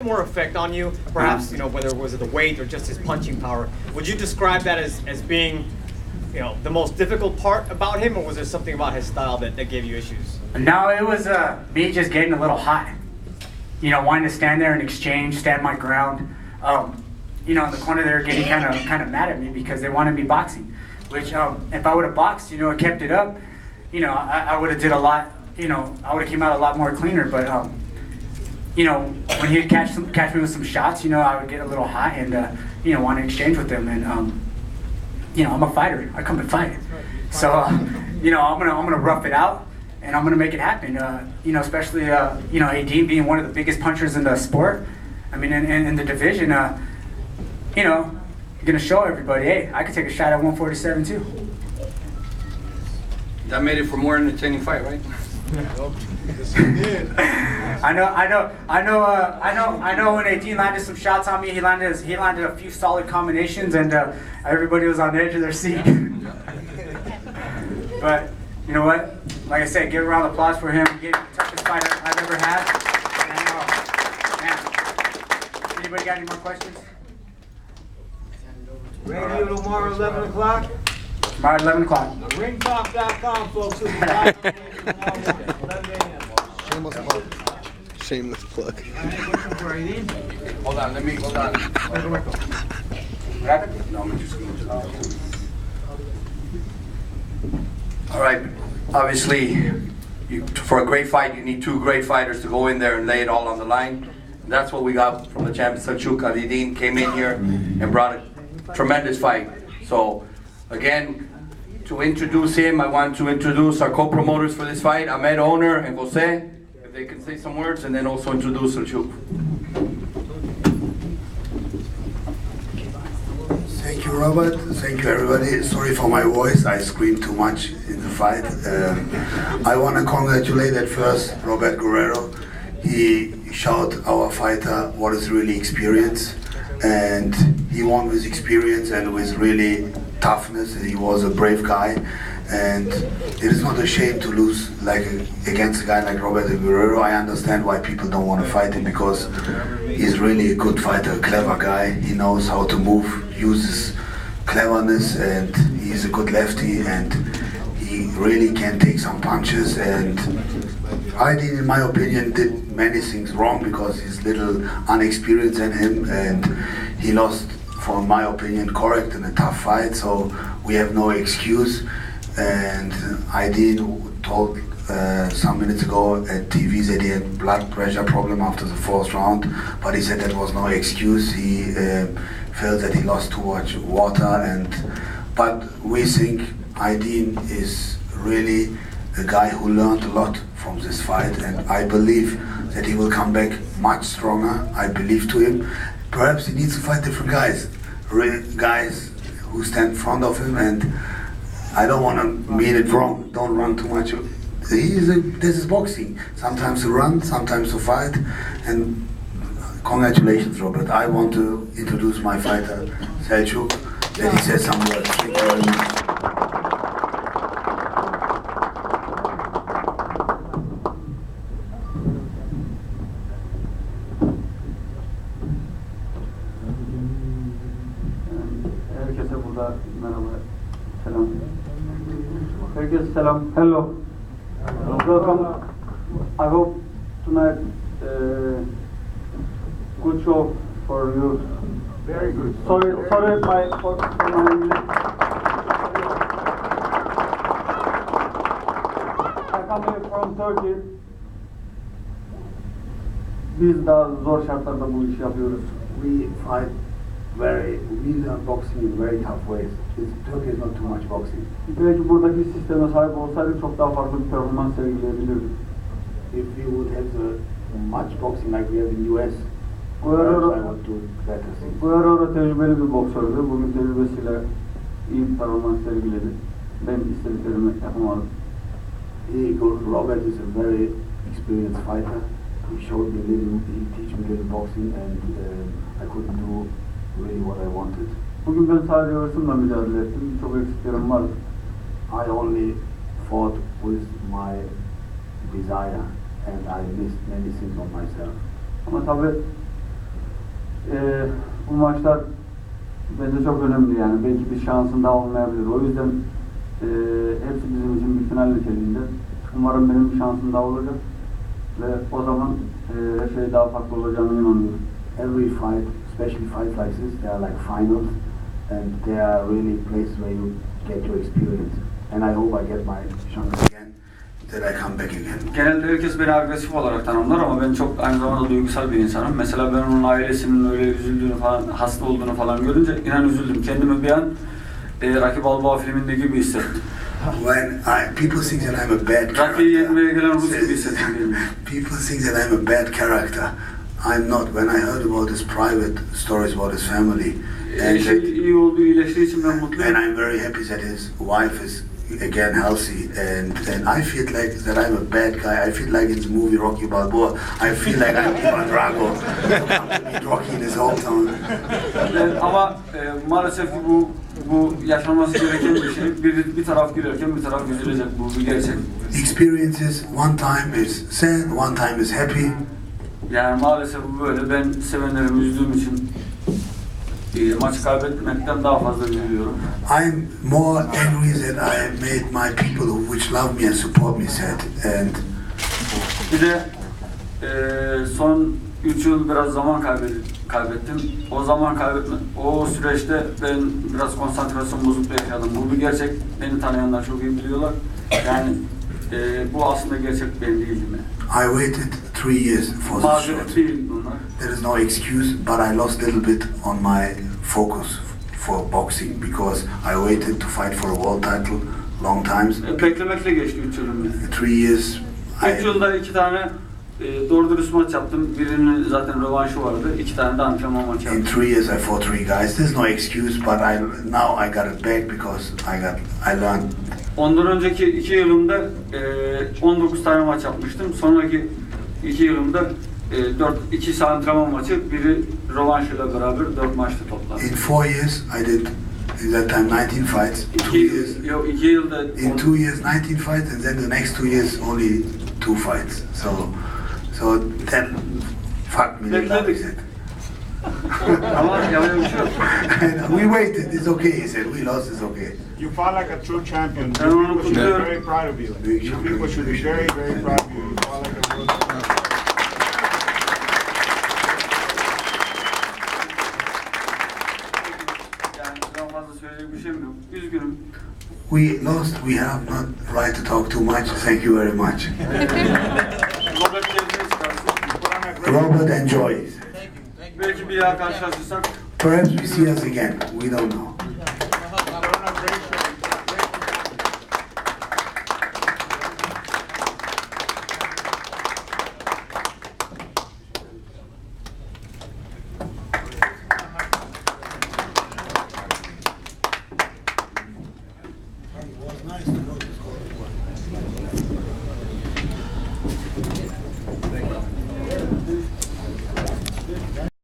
more effect on you? Perhaps, whether it was the weight or just his punching power. Would you describe that as being, the most difficult part about him, or was there something about his style that gave you issues? No, it was me just getting a little hot. Wanting to stand there and exchange, stand my ground. In the corner they were getting kind of mad at me because they wanted me boxing. Which, if I would have boxed, kept it up, I would have did a lot. I would have came out a lot more cleaner. But when he'd catch me with some shots, I would get a little hot and want to exchange with him. And I'm a fighter. I come to fight. So I'm gonna rough it out. And I'm going to make it happen, especially, Aydin being one of the biggest punchers in the sport. I mean, in the division, you're going to show everybody, hey, I could take a shot at 147 too. That made it for a more entertaining fight, right? I know when Aydin landed some shots on me, he landed a few solid combinations, and everybody was on the edge of their seat. But you know what? Like I said, give a round of applause for him. He gave me the toughest fight I've ever had. And, anybody got any more questions? Radio tomorrow, 11 o'clock. Tomorrow, 11 o'clock. Ringtalk.com, folks. We'll be live tomorrow, 11 a.m. Shameless plug. Any questions for Aydin? Hold on. What happened? No, I'm just going to. All right. Obviously, for a great fight, you need two great fighters to go in there and lay it all on the line. And that's what we got from the champion, Selçuk. Aydin came in here and brought a tremendous fight. So, again, to introduce him, I want to introduce our co-promoters for this fight, Ahmed, owner, and Jose, if they can say some words, and then also introduce Selçuk. Thank you, Robert. Thank you, everybody. Sorry for my voice. I screamed too much in the fight. I want to congratulate at first Robert Guerrero. He showed our fighter what is really experience, and he won with experience and with really toughness. He was a brave guy, and it is not a shame to lose against a guy like Robert Guerrero. I understand why people don't want to fight him, because he's really a good fighter, a clever guy. He knows how to move, uses cleverness, and he's a good lefty, and he really can take some punches. And Aydin, in my opinion, did many things wrong because he's little unexperienced in him, and he lost, for my opinion, correct in a tough fight. So we have no excuse. And Aydin told some minutes ago at TV that he had blood pressure problem after the fourth round, but he said that was no excuse. He felt that he lost too much water, but we think Aydin is really a guy who learned a lot from this fight, and I believe that he will come back much stronger. I believe to him. Perhaps he needs to fight different guys, guys who stand in front of him, and I don't want to mean it wrong. Don't run too much. This is boxing. Sometimes to run, sometimes to fight. And congratulations, Robert. I want to introduce my fighter, Selçuk, that he says some words. Thank you very much. Herkese burada merhaba, selam. Herkese selam. Hello. Welcome. I hope tonight good show for you. Very good. Sorry, my English. I come from Turkey. Biz daha zor şartlarda bu işi yapıyoruz. We learn boxing in very tough ways. Turkey is not too much boxing. Belki buradaki sisteme sahip olsaydık çok daha farklı bir performans sergileyebilirdik. If we would have much boxing like we have in US, Guerrero I would do better things. Guerrero tecrübeli bir boksördü. Bugün tecrübesiyle iyi bir performans sergiledi. Ben istediklerimi yapamadım. Robert is a very experienced fighter. He showed me he teach me little boxing, and I couldn't do really what I wanted. Bugün ben sadece hırsımla mücadele ettim. Çok eksiklerim vardı. I only fought with my desire, and I missed many things on myself. Ama tabii bu maçlar bence çok önemli yani. Belki bir şansın daha olmayabilir. O yüzden hepsi bizim için bir final niteliğinde. Umarım benim bir şansım daha olacak ve o zaman her şey daha farklı olacağına inanıyorum. Every fight, especially fights like this, they are like finals, and they are really places where you get your experience. And I hope I get my chance again, that I come back again. Genelde herkes beni agresif olarak tanımlar ama ben çok aynı zamanda duygusal bir insanım. Mesela ben onun ailesinin öyle üzüldüğünü falan, hasta olduğunu falan görünce inan üzüldüm. Kendimi bir an Rocky Balboa filminde gibi hissettim. When people think that I'm a bad Rocky'yi yenmeye gelen Rus gibi character, hissettim değil mi? people think that I'm a bad character. I'm not. When I heard about his private stories about his family, and, İyi olduğu, iyileştiği için ben mutluyum. and I'm very happy that his wife is again healthy, and I feel like that I'm a bad guy. I feel like in the movie Rocky Balboa, I feel like I'm Ivan Drago, come to meet Rocky in his hometown. Ama maalesef ki bu yaşanması gereken bir şey. Bir taraf gülerken bir taraf üzülecek. Bu bir gerçek. Experiences, one time is sad, one time is happy. Yani maalesef bu böyle. Ben sevenlerimi üzdüğüm için maçı kaybetmekten daha fazla üzülüyorum. I'm more angry that I made my people which love me and support me sad. And Bir de son 3 yıl biraz zaman kaybettim. O zaman o süreçte ben biraz konsantrasyon bozukluğu yaşadım. Bu bir gerçek. Beni tanıyanlar çok iyi biliyorlar. Yani bu aslında gerçek ben değildim. I waited 3 years for this Mazeret shot. değil bunlar. There is no excuse, but I lost a little bit on my focus for boxing because I waited to fight for a world title long times. Beklemekle geçti 3 yılım. 3 years. 3 yılda 2 tane doğru dürüst maç yaptım. Birinin zaten rövanşı vardı. 2 tane de antrenman maçı In yaptım. 3 years I fought 3 guys. There's no excuse, but now I got it back because I learned. Ondan önceki 2 yılımda 19 tane maç yapmıştım. Sonraki 2 yılımda 2 antrenman maçı, biri rövanşıyla beraber 4 maçta toplam. In 4 years I did in that time 19 fights. 2 years. Yok 2 yılda. In 2 years 19 fights, and then the next 2 years only 2 fights. So then fuck me. Bekledik. Ama yapacak bir şey yok. We waited. It's okay. He said we lost. It's okay. You fought like a true champion. I You don't people should know. be very proud of you. You people should be very, very proud of you. You fought like a real champion. Yani daha fazla söyleyecek bir şeyim yok. Üzgünüm. We lost. We have not right to talk too much. Thank you very much. Robert gezmeyi çıkarsın. Robert, enjoy. Belki bir daha karşılaşırsak Perhaps we see us again. We don't know.